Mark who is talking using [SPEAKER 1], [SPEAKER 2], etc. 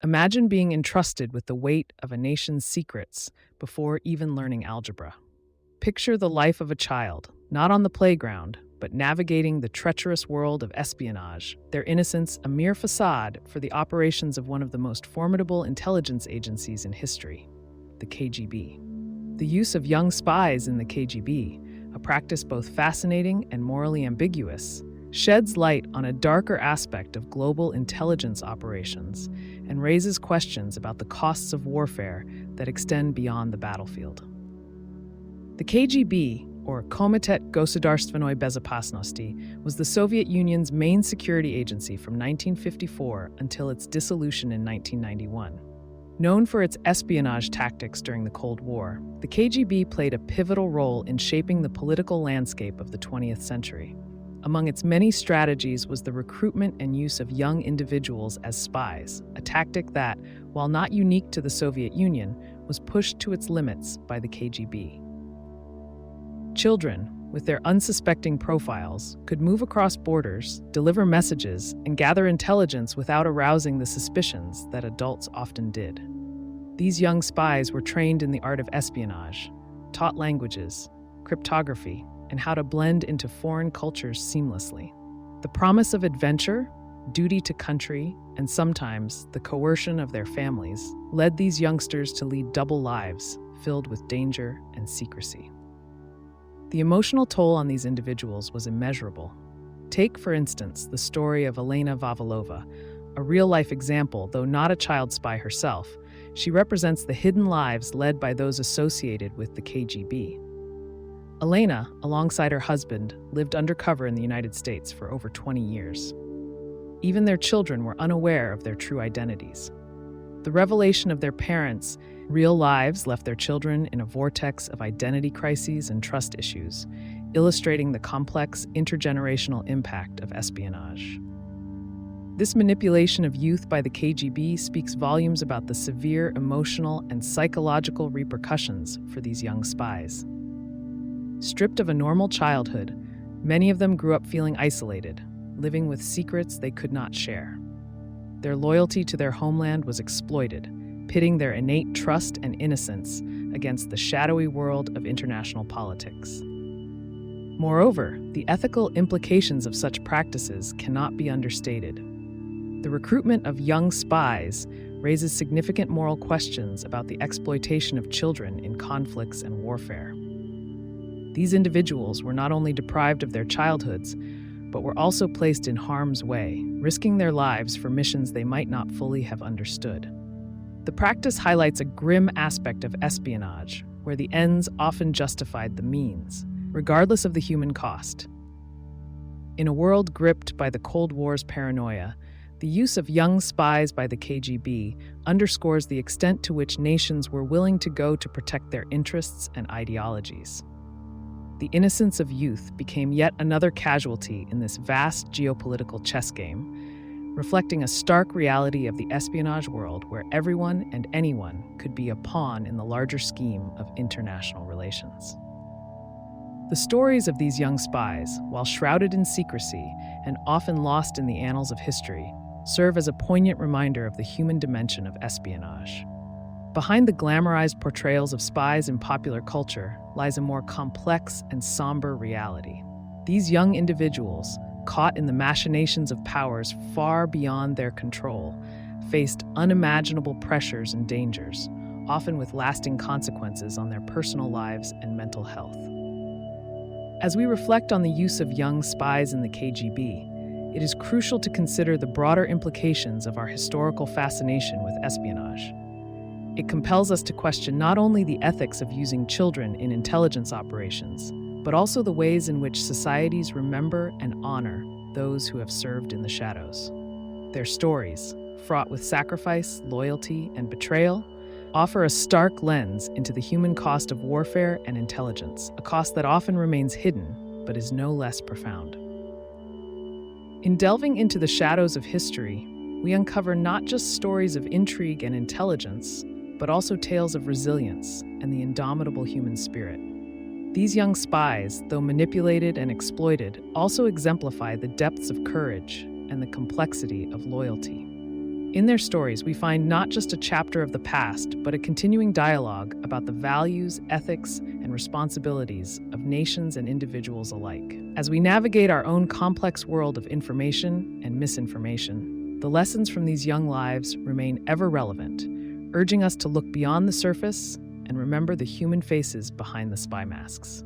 [SPEAKER 1] Imagine being entrusted with the weight of a nation's secrets before even learning algebra. Picture the life of a child, not on the playground, but navigating the treacherous world of espionage, their innocence a mere facade for the operations of one of the most formidable intelligence agencies in history, the KGB. The use of young spies in the KGB, a practice both fascinating and morally ambiguous, sheds light on a darker aspect of global intelligence operations and raises questions about the costs of warfare that extend beyond the battlefield. The KGB, or Komitet Gosударственной Безопасности, was the Soviet Union's main security agency from 1954 until its dissolution in 1991. Known for its espionage tactics during the Cold War, the KGB played a pivotal role in shaping the political landscape of the 20th century. Among its many strategies was the recruitment and use of young individuals as spies, a tactic that, while not unique to the Soviet Union, was pushed to its limits by the KGB. Children, with their unsuspecting profiles, could move across borders, deliver messages, and gather intelligence without arousing the suspicions that adults often did. These young spies were trained in the art of espionage, taught languages, cryptography, and how to blend into foreign cultures seamlessly. The promise of adventure, duty to country, and sometimes the coercion of their families led these youngsters to lead double lives filled with danger and secrecy. The emotional toll on these individuals was immeasurable. Take, for instance, the story of Elena Vavilova, a real-life example, though not a child spy herself. She represents the hidden lives led by those associated with the KGB. Elena, alongside her husband, lived undercover in the United States for over 20 years. Even their children were unaware of their true identities. The revelation of their parents' real lives left their children in a vortex of identity crises and trust issues, illustrating the complex intergenerational impact of espionage. This manipulation of youth by the KGB speaks volumes about the severe emotional and psychological repercussions for these young spies. Stripped of a normal childhood, many of them grew up feeling isolated, living with secrets they could not share. Their loyalty to their homeland was exploited, pitting their innate trust and innocence against the shadowy world of international politics. Moreover, the ethical implications of such practices cannot be understated. The recruitment of young spies raises significant moral questions about the exploitation of children in conflicts and warfare. These individuals were not only deprived of their childhoods, but were also placed in harm's way, risking their lives for missions they might not fully have understood. The practice highlights a grim aspect of espionage, where the ends often justified the means, regardless of the human cost. In a world gripped by the Cold War's paranoia, the use of young spies by the KGB underscores the extent to which nations were willing to go to protect their interests and ideologies. The innocence of youth became yet another casualty in this vast geopolitical chess game, reflecting a stark reality of the espionage world where everyone and anyone could be a pawn in the larger scheme of international relations. The stories of these young spies, while shrouded in secrecy and often lost in the annals of history, serve as a poignant reminder of the human dimension of espionage. Behind the glamorized portrayals of spies in popular culture lies a more complex and somber reality. These young individuals, caught in the machinations of powers far beyond their control, faced unimaginable pressures and dangers, often with lasting consequences on their personal lives and mental health. As we reflect on the use of young spies in the KGB, it is crucial to consider the broader implications of our historical fascination with espionage. It compels us to question not only the ethics of using children in intelligence operations, but also the ways in which societies remember and honor those who have served in the shadows. Their stories, fraught with sacrifice, loyalty, and betrayal, offer a stark lens into the human cost of warfare and intelligence, a cost that often remains hidden, but is no less profound. In delving into the shadows of history, we uncover not just stories of intrigue and intelligence, but also tales of resilience and the indomitable human spirit. These young spies, though manipulated and exploited, also exemplify the depths of courage and the complexity of loyalty. In their stories, we find not just a chapter of the past, but a continuing dialogue about the values, ethics, and responsibilities of nations and individuals alike. As we navigate our own complex world of information and misinformation, the lessons from these young lives remain ever relevant, urging us to look beyond the surface and remember the human faces behind the spy masks.